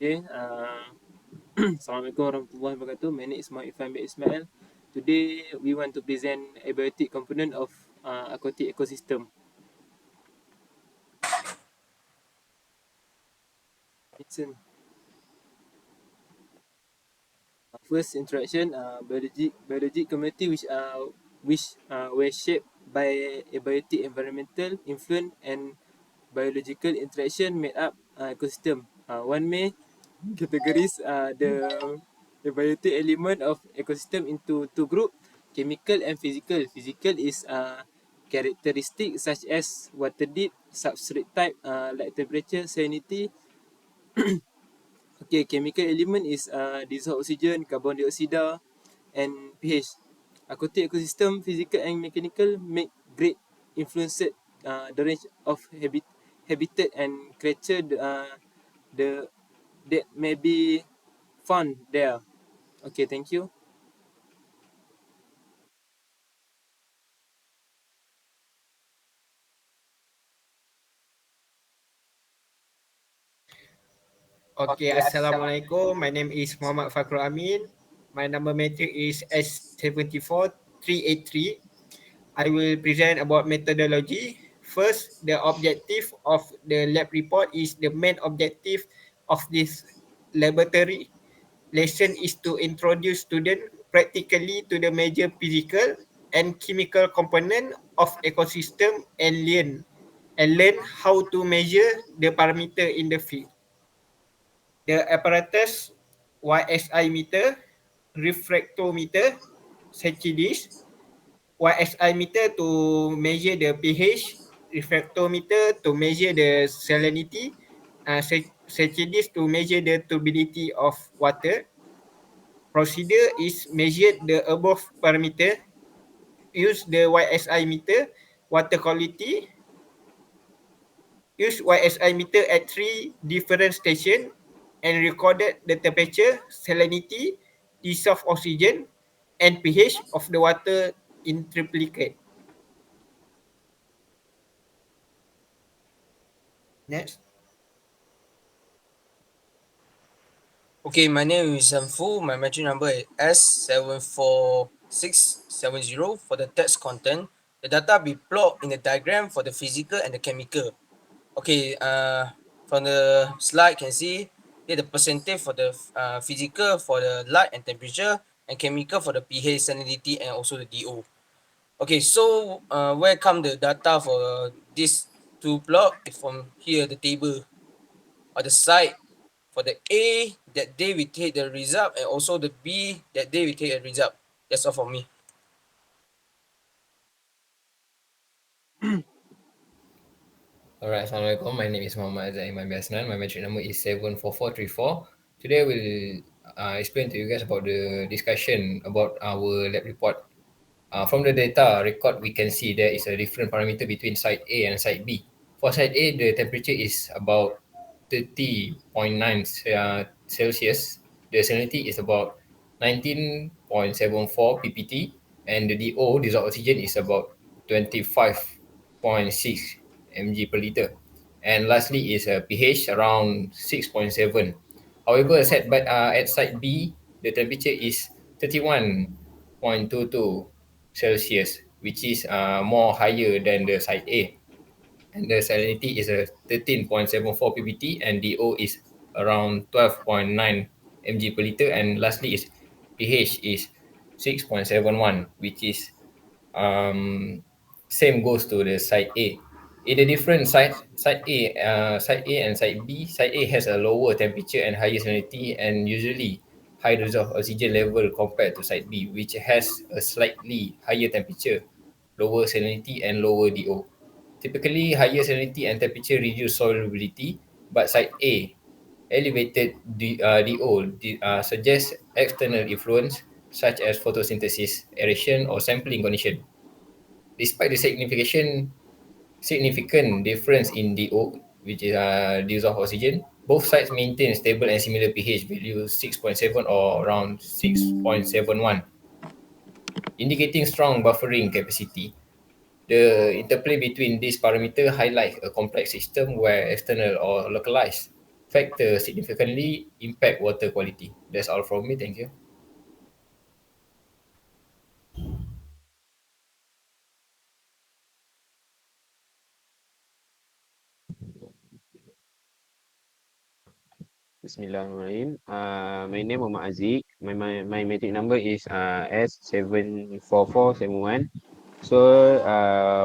Okay, Assalamualaikum warahmatullahi wabarakatuh. My name is Muhammad Ifan bin Ismail. Today, we want to present abiotic component of aquatic ecosystem. Listen. First introduction, biologic community which were shaped by abiotic environmental influence and biological interaction made up ecosystem. One may categorize the biotic element of ecosystem into two group, chemical and physical. Physical is characteristic such as water depth, substrate type, light temperature, salinity. Okay, chemical element is dissolved oxygen, carbon dioxide, and pH. Aquatic ecosystem, physical and mechanical, make great influence the range of habitat and creature the that may be found there. Okay, thank you. Okay, Assalamualaikum. My name is Muhammad Fakrul Amin. My number matrix is S74383. I will present about methodology. First, the objective of the lab report is the main objective of this laboratory lesson is to introduce students practically to the major physical and chemical component of ecosystem and learn how to measure the parameter in the field. The apparatus YSI meter, refractometer, Secchidis, YSI meter to measure the pH, refractometer to measure the salinity, Secchidis to measure the turbidity of water. Procedure is measured the above parameter. Use the YSI meter, water quality, use YSI meter at 3 different stations and recorded the temperature, salinity, dissolved oxygen, and pH of the water in triplicate. Next. Okay, my name is Fu. My metric number is S74670. For the text content, the data be plotted in the diagram for the physical and the chemical. Okay, from the slide can see here the percentage for the physical for the light and temperature, and chemical for the pH, salinity, and also the DO. Okay, so where come the data for this two plot? From here, the table or the side for the A that day we take the result, and also the B that day we take the result. That's all for me. Alright, Assalamualaikum. My name is Muhammad Zaiman Biasnan. My metric number is 74434. Today, we'll explain to you guys about the discussion about our lab report. From the data record, we can see there is a different parameter between site A and site B. For site A, the temperature is about 30.9 Celsius. The salinity is about 19.74 ppt, and the DO, dissolved oxygen, is about 25.6 mg per liter. And lastly is a pH around 6.7. However, at site B, the temperature is 31.22 Celsius, which is more higher than the site A. And the salinity is a 13.74 ppt, and DO is around 12.9 mg per liter. And lastly is pH is 6.71, which is same goes to the site A. In the different site A and site B, site A has a lower temperature and higher salinity, and usually high dissolved oxygen level compared to site B, which has a slightly higher temperature, lower salinity, and lower DO. Typically, higher salinity and temperature reduce solubility, but site A elevated DO suggests external influence such as photosynthesis, aeration, or sampling condition. Despite the significant difference in DO, which is dissolved oxygen, both sites maintain stable and similar pH value 6.7 or around 6.71, indicating strong buffering capacity. The interplay between these parameters highlights a complex system where external or localized factor significantly impact water quality. That's all from me. Thank you. Bismillahirrahmanirrahim. My name Muhammad Aziz. My metric number is S744711. So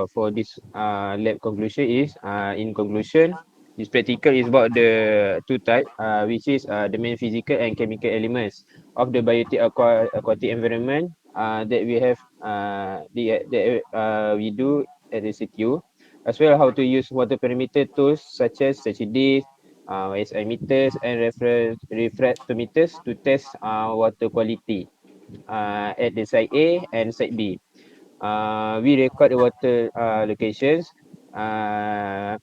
for this lab conclusion is in conclusion, this practical is about the two type, which is the main physical and chemical elements of the biotic aquatic environment that we have that we do at the CTU, as well how to use water parameter tools such as SACHIDIS, SI meters and refractometers to test water quality at the site A and site B. We record the water locations, uh,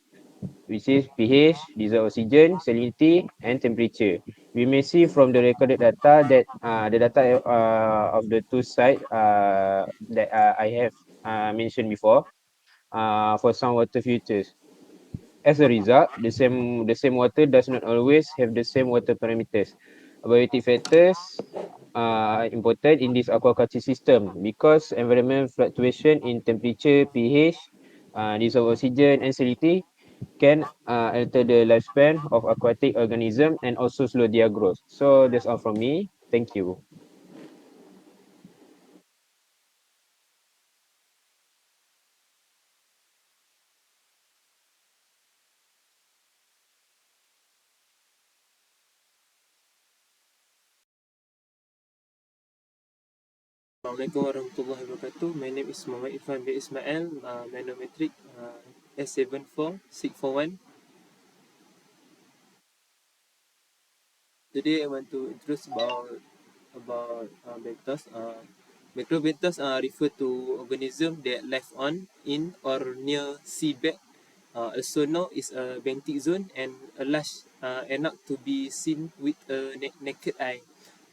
which is pH, dissolved oxygen, salinity, and temperature. We may see from the recorded data that the data of the two sites that I have mentioned before for some water filters. As a result, the same water does not always have the same water parameters. Abiotic factors are important in this aquaculture system because environment fluctuation in temperature, pH, dissolved oxygen, and salinity can alter the lifespan of aquatic organism and also slow their growth. So that's all from me. Thank you. Assalamualaikum warahmatullahi wabarakatuh. My name is Muhammad Irfan bin Ismail, manometric S74641. Today I want to introduce about benthos. Microbenthos refer to organism that live on, in, or near seabed. Also known is a benthic zone and a large and not to be seen with a naked eye.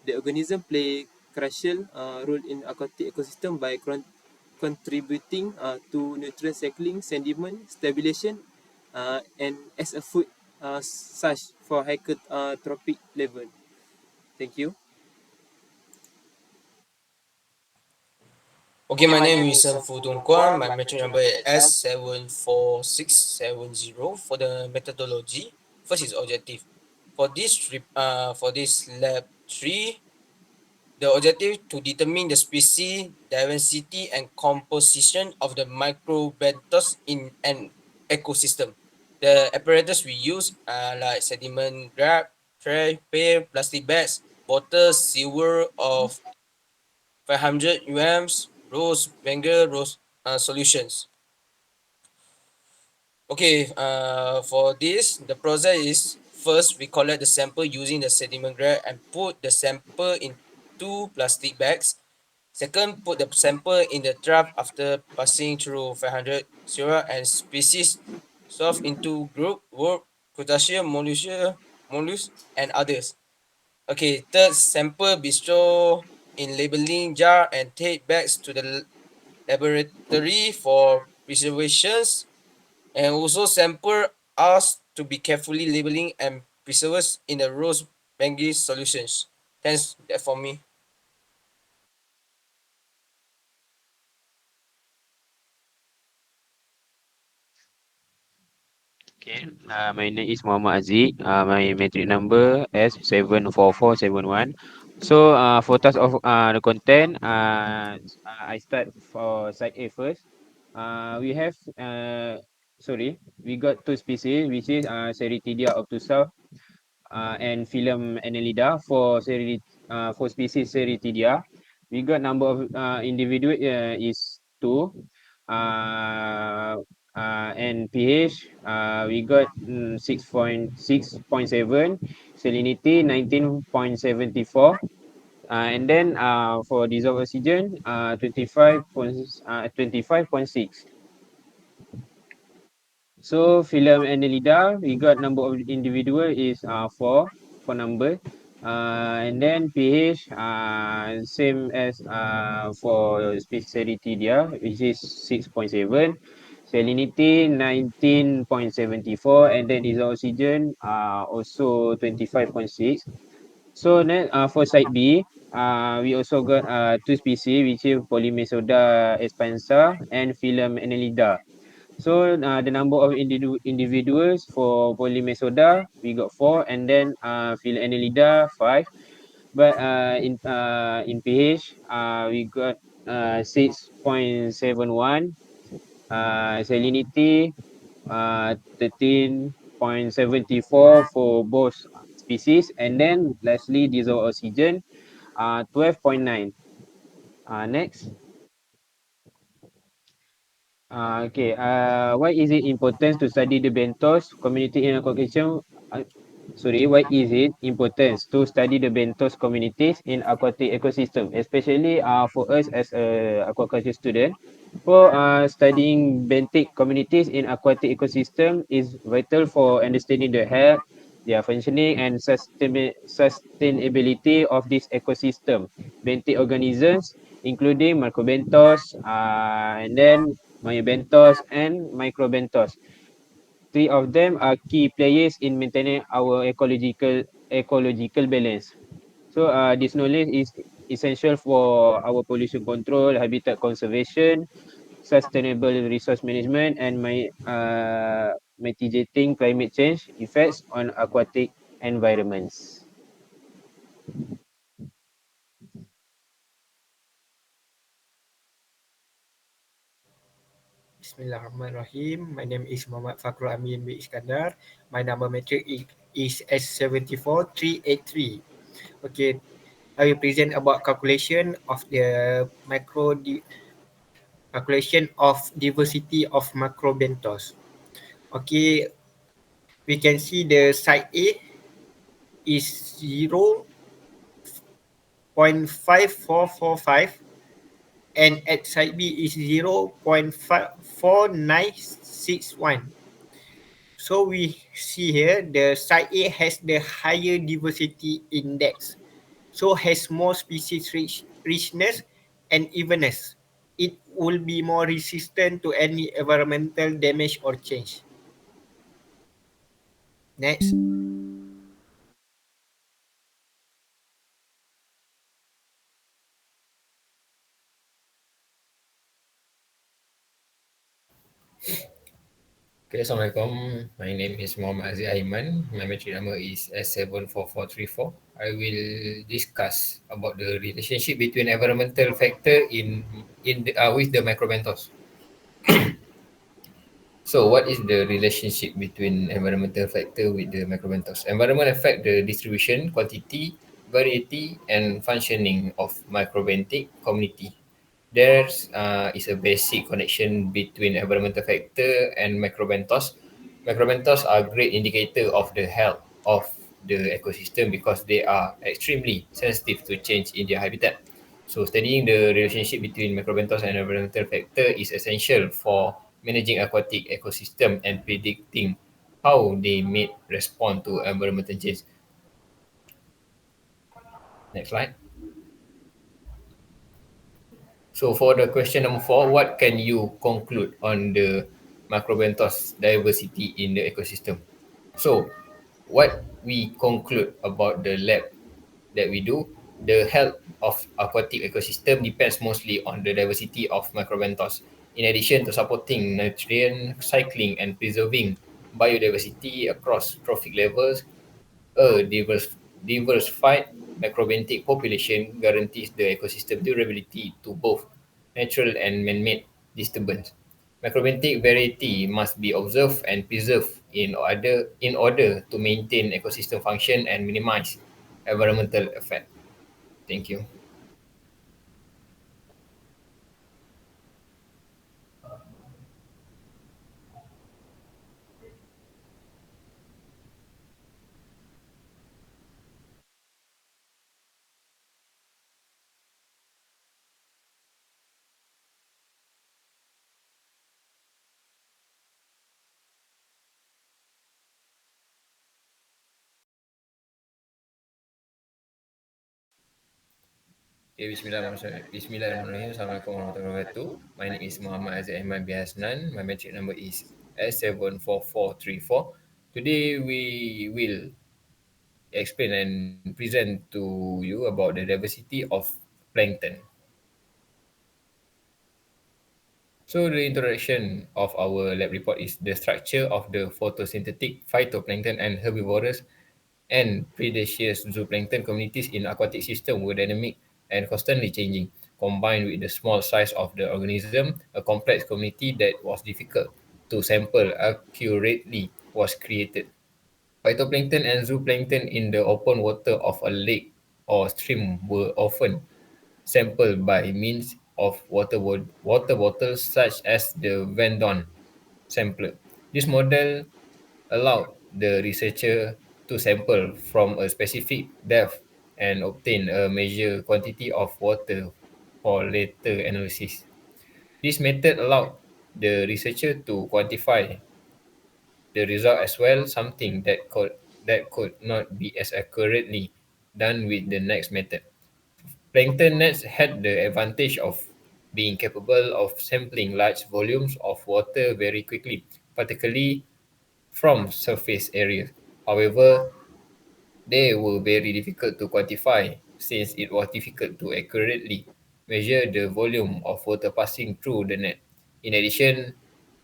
The organism play crucial role in aquatic ecosystem by contributing to nutrient cycling, sediment stabilization, and as a food source for hypertrophic level. Thank you. Okay, my name is Fu Dong Kwan. My metric number is S74670. For the methodology, first is objective. For this lab 3, the objective to determine the species, diversity, and composition of the microbenthos in an ecosystem. The apparatus we use are like sediment grab, tray, pair, plastic bags, bottle, silver of 500 UMs, rose, Wenger, rose solutions. Okay, for this, the process is first we collect the sample using the sediment grab and put the sample in 2 plastic bags. Second, put the sample in the trough after passing through 500 syrup and species solved into group, work, crustacean, mollusk, and others. Okay, third, sample be stored in labeling jar and take bags to the laboratory for preservations, and also sample asked to be carefully labeling and preserved in the rose Bengi solutions. Thanks that for me. Okay. My name is Muhammad Aziz. My metric number S74471. So for task of the content, I start for site A first. We have we got two species, which is Ceratidia obtusa and Phylum Annelida for species Ceratidia. We got number of individual is two. Uh, and pH we got 6.7, salinity 19.74, and then for dissolved oxygen 25.6. So Phylum Annelida, we got number of individual is four number. And then pH same as for Spiceridia, which is 6.7. Salinity 19.74, and then dissolved oxygen also 25.6. So then for site B, we also got two species, which is Polymesoda expansa and Phylum Annelida. So the number of individuals for Polymesoda, we got 4, and then Phylum Annelida 5. But in pH, we got 6.71, salinity 13.74 for both species, and then lastly dissolved oxygen 12.9. Next. Okay. Why is it important to study the bentos community in aquaculture? Uh, why is it important to study the bentos communities in aquatic ecosystem, especially for us as a aquaculture student? For studying benthic communities in aquatic ecosystem is vital for understanding the health, their functioning, and sustainability of this ecosystem. Benthic organisms, including microbenthos, and then myobenthos and microbenthos. Three of them are key players in maintaining our ecological balance. So this knowledge is essential for our pollution control, habitat conservation, sustainable resource management, and mitigating climate change effects on aquatic environments. Bismillahirrahmanirrahim. My name is Muhammad Fakrul Amin bin Iskandar. My number matric is S74383. Okay, I will present about calculation of diversity of macrobenthos. Okay, we can see the side A is 0.5445, and at side B is 0.4961. So we see here the side A has the higher diversity index, so has more species richness and evenness. It will be more resistant to any environmental damage or change. Next. Okay, Assalamualaikum. My name is Muhammad Aziz Aiman. My metric number is S74434. I will discuss about the relationship between environmental factor with the microbenthos. So, what is the relationship between environmental factor with the microbenthos? Environment affect the distribution, quantity, variety, and functioning of microbenthic community. There is a basic connection between environmental factor and microbenthos. Microbenthos are great indicator of the health of the ecosystem because they are extremely sensitive to change in their habitat. So studying the relationship between microbenthos and environmental factor is essential for managing aquatic ecosystem and predicting how they may respond to environmental change. Next slide. So for the question number 4, what can you conclude on the macrobenthos diversity in the ecosystem? So what we conclude about the lab that we do, the health of aquatic ecosystem depends mostly on the diversity of macrobenthos. In addition to supporting nutrient cycling and preserving biodiversity across trophic levels, a diversified macrobenthic population guarantees the ecosystem durability to both natural and man-made disturbance. Macrobenthic variety must be observed and preserved in order to maintain ecosystem function and minimize environmental effect. Thank you. Okay, Bismillahirrahmanirrahim. Assalamualaikum warahmatullahi wabarakatuh. My name is Muhammad Aziz Ahmad bin Hasnan. My metric number is S74434. Today we will explain and present to you about the diversity of plankton. So the introduction of our lab report is the structure of the photosynthetic phytoplankton and herbivorous and predaceous zooplankton communities in aquatic system were dynamic and constantly changing. Combined with the small size of the organism, a complex community that was difficult to sample accurately was created. Phytoplankton and zooplankton in the open water of a lake or stream were often sampled by means of water bottles such as the Vendon sampler. This model allowed the researcher to sample from a specific depth and obtain a measured quantity of water for later analysis. This method allowed the researcher to quantify the result as well, something that could not be as accurately done with the next method. Plankton nets had the advantage of being capable of sampling large volumes of water very quickly, particularly from surface areas. However, they were very difficult to quantify since it was difficult to accurately measure the volume of water passing through the net. In addition,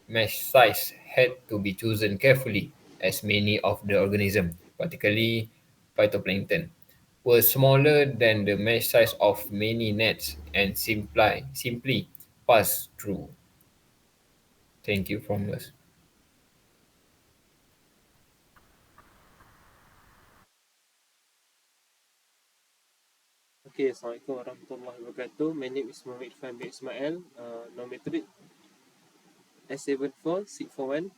mesh size had to be chosen carefully as many of the organisms, particularly phytoplankton, were smaller than the mesh size of many nets and simply pass through. Thank you from us. Okay, Assalamualaikum warahmatullahi wabarakatuh. My name is Muhammad Irfan bin Ismail, nometric S74641.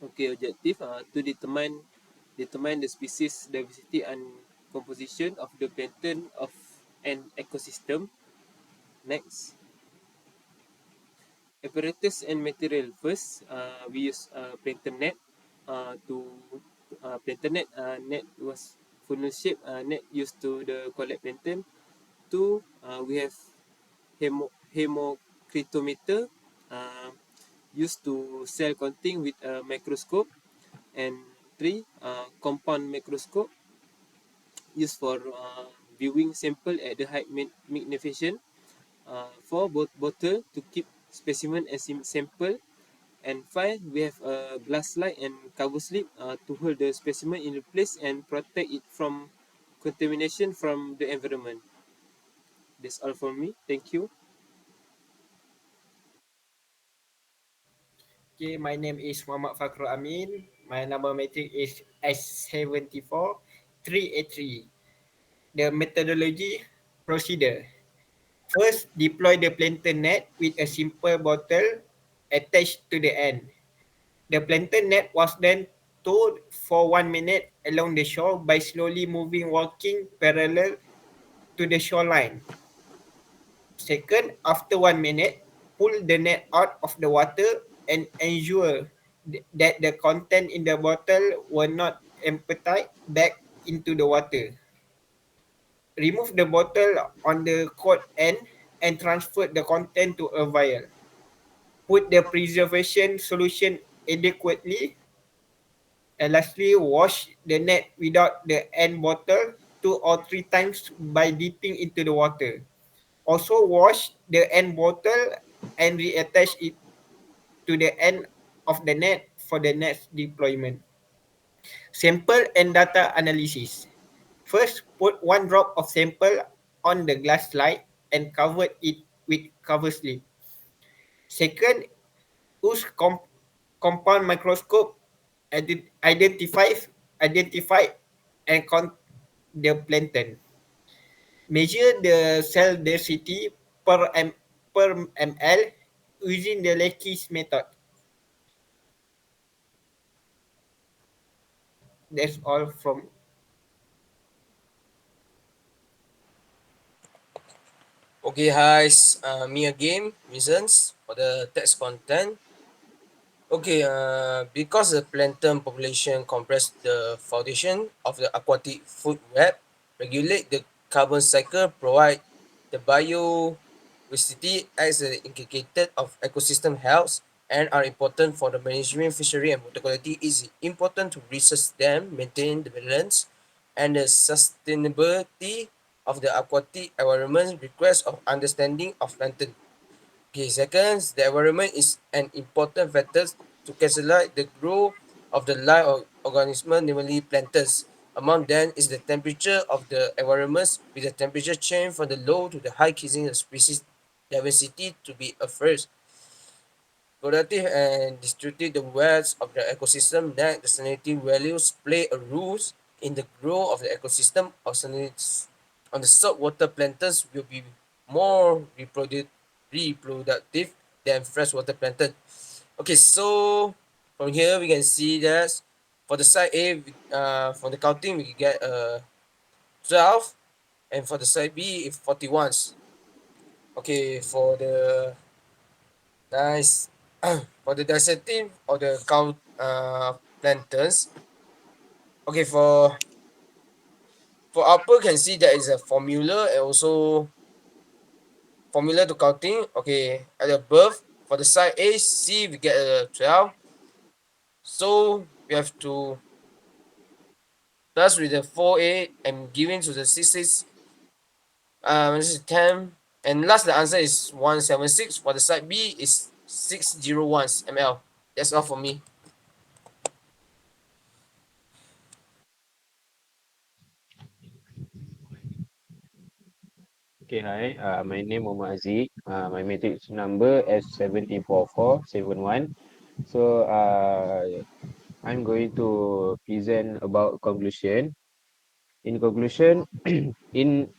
Okay, objective to determine the species diversity and composition of the plankton of an ecosystem. Next, apparatus and material. First, we use plankton net to plankton net was funnel shape net used to the collect plankton. Two, we have hemocritometer uh, used to cell counting with a microscope. And three, compound microscope used for viewing sample at the high magnification. Four, bottle to keep specimen and sample. And five, we have a glass slide and cover slip to hold the specimen in place and protect it from contamination from the environment. That's all for me. Thank you. Okay, my name is Muhammad Fakhrul Amin. My number matrix is S74383. The methodology procedure. First, deploy the plankton net with a simple bottle attached to the end. The plankton net was then towed for 1 minute along the shore by slowly moving walking parallel to the shoreline. Second, after 1 minute, pull the net out of the water and ensure that the content in the bottle were not emptied back into the water. Remove the bottle on the cord end and transfer the content to a vial. Put the preservation solution adequately. And lastly, wash the net without the end bottle 2 or 3 times by dipping into the water. Also wash the end bottle and reattach it to the end of the net for the next deployment. Sample and data analysis. First, put 1 drop of sample on the glass slide and cover it with cover slip. Second, use compound microscope identify and count the plankton. Measure the cell density per ml using the Leakey's method. That's all from. Okay, hi, me again, reasons for the text content. Okay, because the plankton population compress the foundation of the aquatic food web, regulate the carbon cycle, provide the biodiversity as an indicator of ecosystem health and are important for the management fishery and water quality. Is important to research them, maintain the balance and the sustainability of the aquatic environment requires of understanding of plankton. Okay, second, the environment is an important factor to catalyze the growth of the life of organisms, namely planktons. Among them is the temperature of the environment, with the temperature change from the low to the high, causing the species diversity to be a first. Productive and distributed the wealth of the ecosystem that the salinity values play a role in the growth of the ecosystem of salinity. On the saltwater planktons will be more reproductive than freshwater plankton. Okay, so from here we can see that for the side A, from the counting we get 12, and for the side B, 41. Okay, for the nice for the dissecting of the count planktons. Okay, for upper can see there is a formula and also formula to counting. Okay, at the above for the side A, C we get a 12. So we have to plus with the 4A and giving to the 6 this is 10. And last the answer is 176. For the side B is 601 ml. That's all for me. Okay, hi. My name Muhammad Aziz. My matrix number S1744771. So, I'm going to present about conclusion. In conclusion, in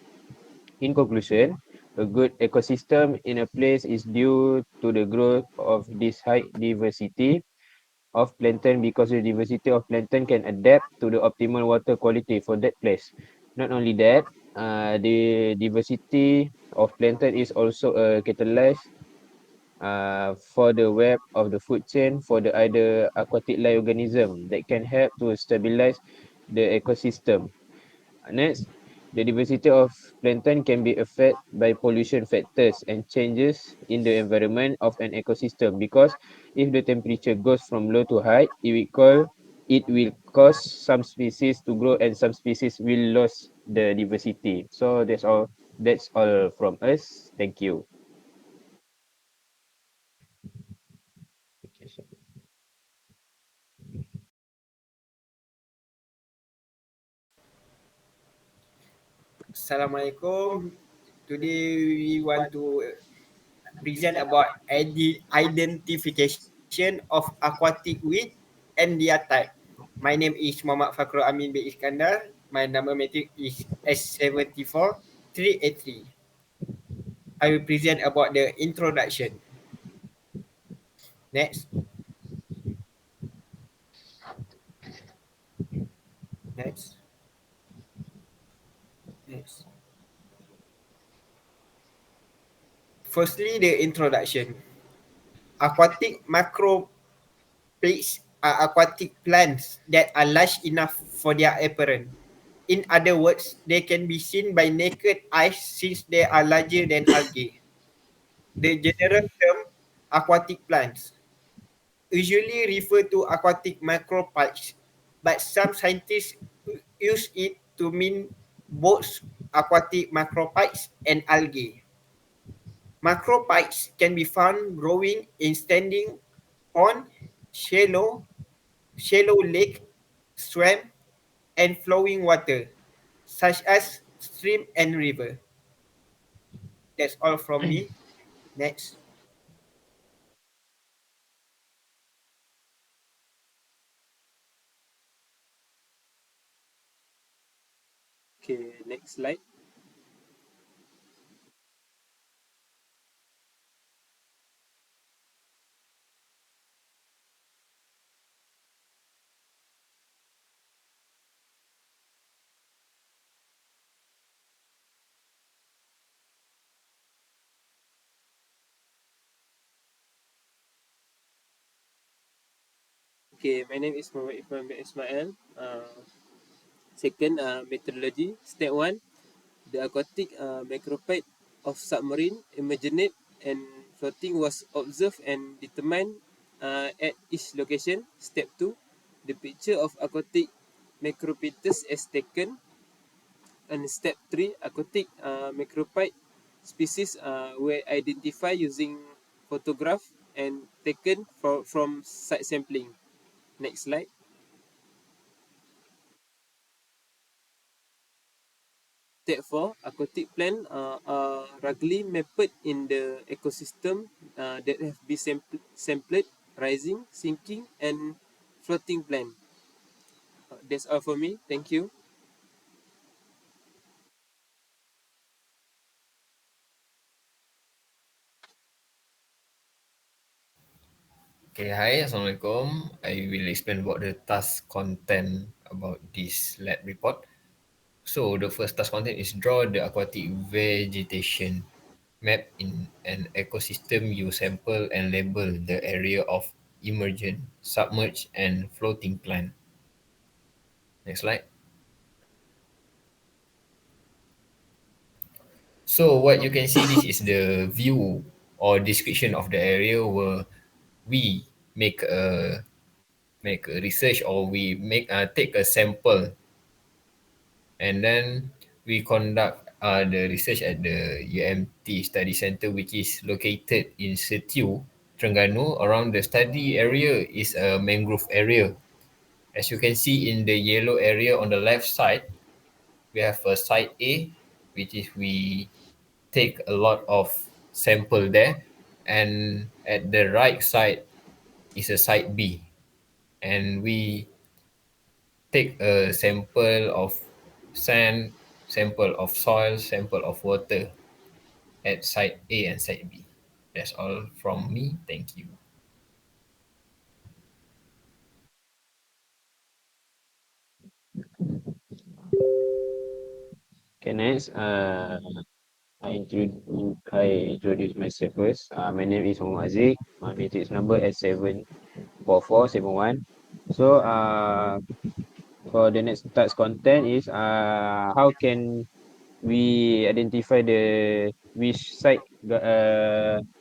in conclusion, a good ecosystem in a place is due to the growth of this high diversity of plankton because the diversity of plankton can adapt to the optimal water quality for that place. Not only that, the diversity of plankton is also a catalyst for the web of the food chain for the other aquatic life organism that can help to stabilize the ecosystem. Next, the diversity of plankton can be affected by pollution factors and changes in the environment of an ecosystem because if the temperature goes from low to high, it will cause some species to grow and some species will lose the diversity. So that's all from us. Thank you. Assalamualaikum. Today we want to present about identification of aquatic weed and their type. My name is Muhammad Fakhrul Amin bin Iskandar. My number matric is S74383. I will present about the introduction. Next. Next. Next. Firstly, the introduction. Aquatic macroplates are aquatic plants that are large enough for their appearance. In other words, they can be seen by naked eyes since they are larger than algae. The general term aquatic plants usually refer to aquatic macrophytes, but some scientists use it to mean both aquatic macrophytes and algae. Macrophytes can be found growing in standing pond, shallow, shallow lake, swamp, and flowing water, such as stream and river. That's all from me. Next. Okay, next slide. Okay, my name is Muhammad Ifan bin Ismail. Second, methodology. Step 1, the aquatic macrophyte of submarine, imagined and floating was observed and determined at each location. Step 2, the picture of aquatic macrophytes is taken. And step 3, aquatic macrophyte species were identified using photograph and taken from site sampling. Next slide. Step 4, aquatic plant are regularly mapped in the ecosystem that have been sampled, rising, sinking, and floating plant. That's all for me. Thank you. Okay, hi, Assalamualaikum. I will explain about the task content about this lab report. So the first task content is draw the aquatic vegetation map in an ecosystem. You sample and label the area of emergent, submerged, and floating plant. Next slide. So what you can see, this is the view or description of the area where we make a research, or we take a sample, and then we conduct the research at the UMT Study Center, which is located in Setiu, Terengganu. Around the study area is a mangrove area. As you can see in the yellow area on the left side, we have a site A, which is we take a lot of sample there, and at the right side is a site B, and we take a sample of sand, sample of soil, sample of water at site A and site B. That's all from me. Thank you. Okay, next, I introduce myself first. My name is Muhammad Aziz. My matrix number is 74471. So, for the next task content is how can we identify the which site got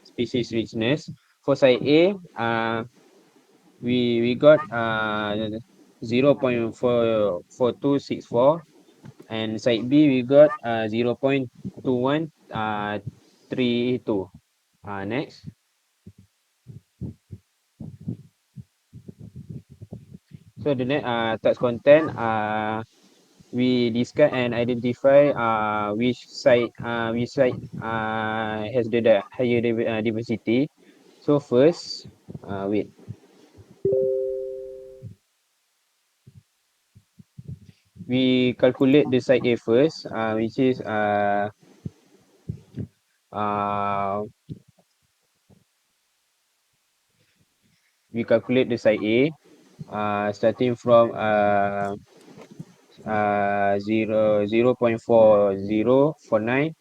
species richness. For site A, we got 0.4264, and site B we got 0.2132. Next. So the next task content, we discuss and identify which site has the higher diversity. So first, wait, we calculate the site A first, which is uh, we calculate the site A, starting from 0.4049,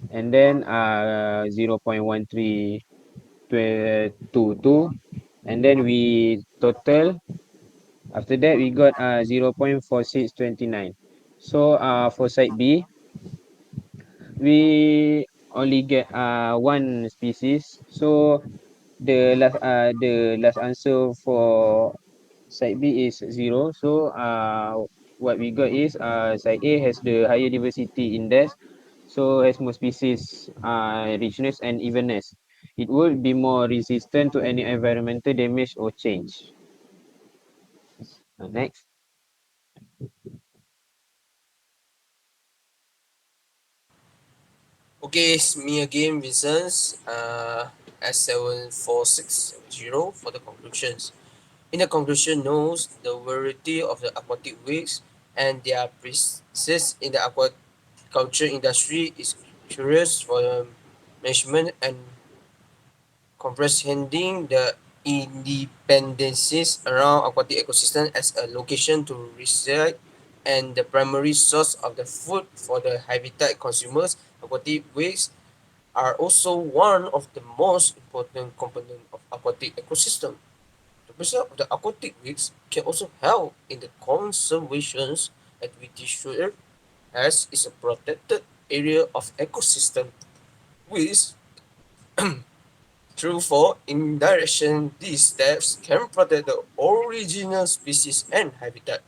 and then 0.1322, and then we total. After that, we got 0.4629. So for site B, we only get one species. So the last answer for site B is 0. So what we got is site A has the higher diversity index, so has more species richness and evenness. It will be more resistant to any environmental damage or change. Next. Okay, it's me again, Vincent. S74670 for the conclusions. In the conclusion notes, the variety of the aquatic weeds and their practices in the aquaculture industry is curious for the management and comprehending the independencies around aquatic ecosystem as a location to reside and the primary source of the food for the habitat consumers. Aquatic weeds are also one of the most important components of aquatic ecosystem. The preserve of the aquatic weeds can also help in the conservation activity should as is a protected area of ecosystem. which through for indirection these steps can protect the original species and habitat.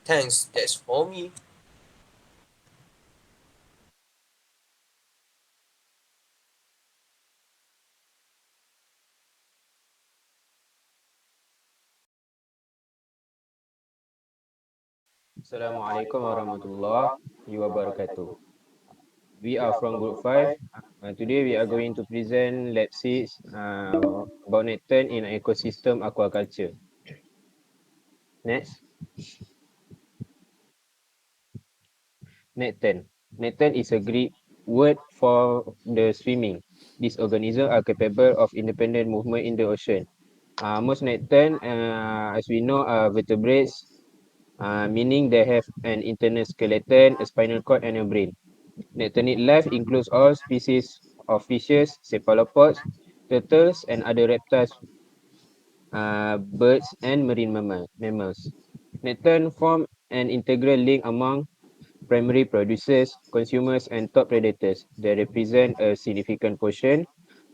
Thanks, that's for me. Assalamualaikum warahmatullahi wabarakatuh. We are from Group 5. Today we are going to present Lab 6 about Nathan in ecosystem aquaculture. Next, Nathan. Nathan is a Greek word for the swimming. These organisms are capable of independent movement in the ocean. Most Nathan, as we know, are vertebrates, meaning they have an internal skeleton, a spinal cord, and a brain. Nectonic life includes all species of fishes, cephalopods, turtles, and other reptiles, birds, and marine mammals. Necton form an integral link among primary producers, consumers, and top predators. They represent a significant portion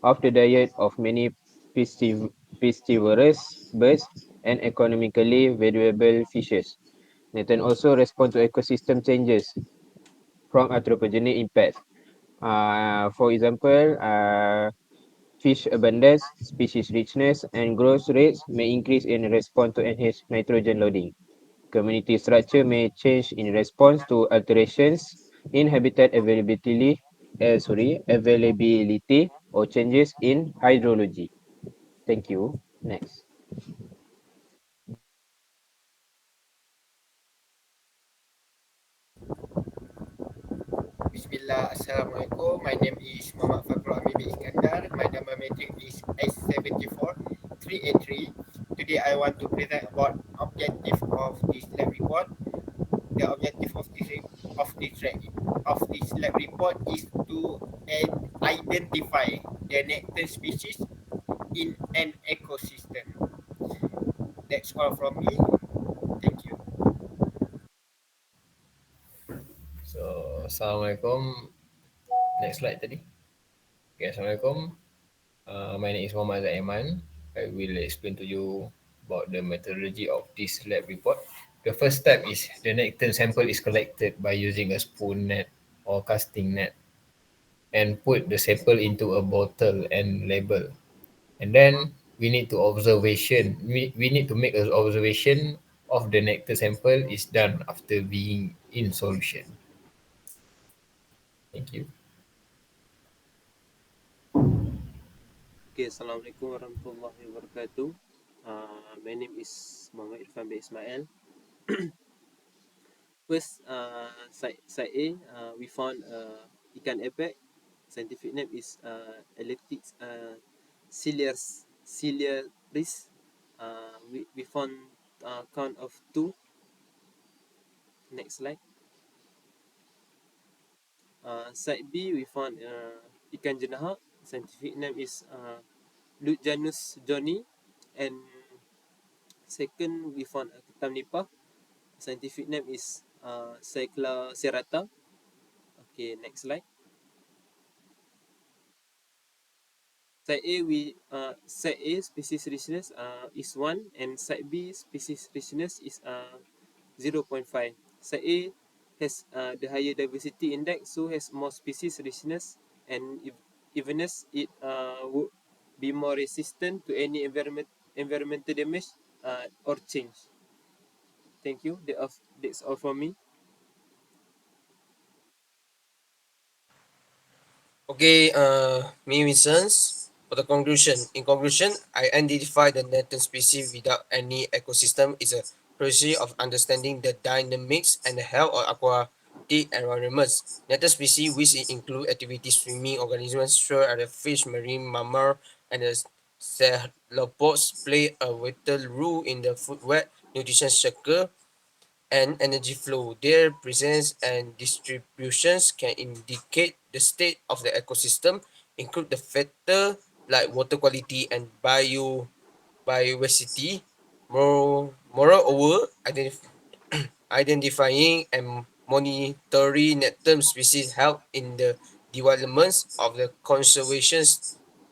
of the diet of many piscivorous birds and economically valuable fishes. Necton also respond to ecosystem changes from anthropogenic impacts. For example, fish abundance, species richness, and growth rates may increase in response to enhanced nitrogen loading. Community structure may change in response to alterations in habitat availability or changes in hydrology. Thank you. Next. Bismillah, Assalamualaikum. My name is Muhammad Fakrul Amir Iskandar. My number matrix is S74383. Today I want to present about objective of this lab report. The objective of this lab report is to identify the nectar species in an ecosystem. That's all from me. Thank you. So, Assalamualaikum. Next slide tadi. Okay, Assalamualaikum. My name is Muhammad Zaiman. I will explain to you about the methodology of this lab report. The first step is the nectar sample is collected by using a spoon net or casting net and put the sample into a bottle and label. And then we need to we need to make an observation of the nectar sample is done after being in solution. Thank you. Okay, Assalamualaikum warahmatullahi wabarakatuh. My name is Muhammad Irfan bin Ismail. First, site A, we found ikan epec. Scientific name is Elliptis ciliaris. We found count of two. Next slide. Site B, we found ikan jenaha. Scientific name is Lujanus johnny. And second, we found ketam nipah. Scientific name is Cycla serrata. Okay, next slide. Site A species richness is 1 and site B species richness is 0.5. Site A has the higher diversity index, so has more species richness and evenness. It would be more resistant to any environmental damage or change. Thank you. That's all from me. Okay, me Vincent. For the conclusion, in conclusion, I identify the Nathan species without any ecosystem is a process of understanding the dynamics and the health of aquatic environments. Nathan species, which include activity swimming organisms, sure are the fish, marine mammal, and the cephalopods, play a vital role in the food web nutrition cycle and energy flow. Their presence and distributions can indicate the state of the ecosystem, include the factor like water quality and biodiversity. Moreover, identifying and monitoring net term species help in the developments of the conservation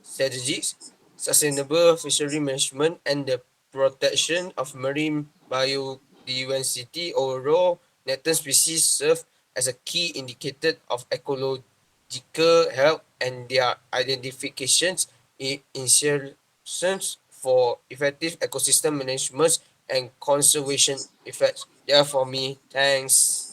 strategies, sustainable fishery management, and the protection of marine biodiversity. Overall, Nathan species serve as a key indicator of ecological health, and their identifications insertions for effective ecosystem management and conservation effects. Yeah, for me. Thanks.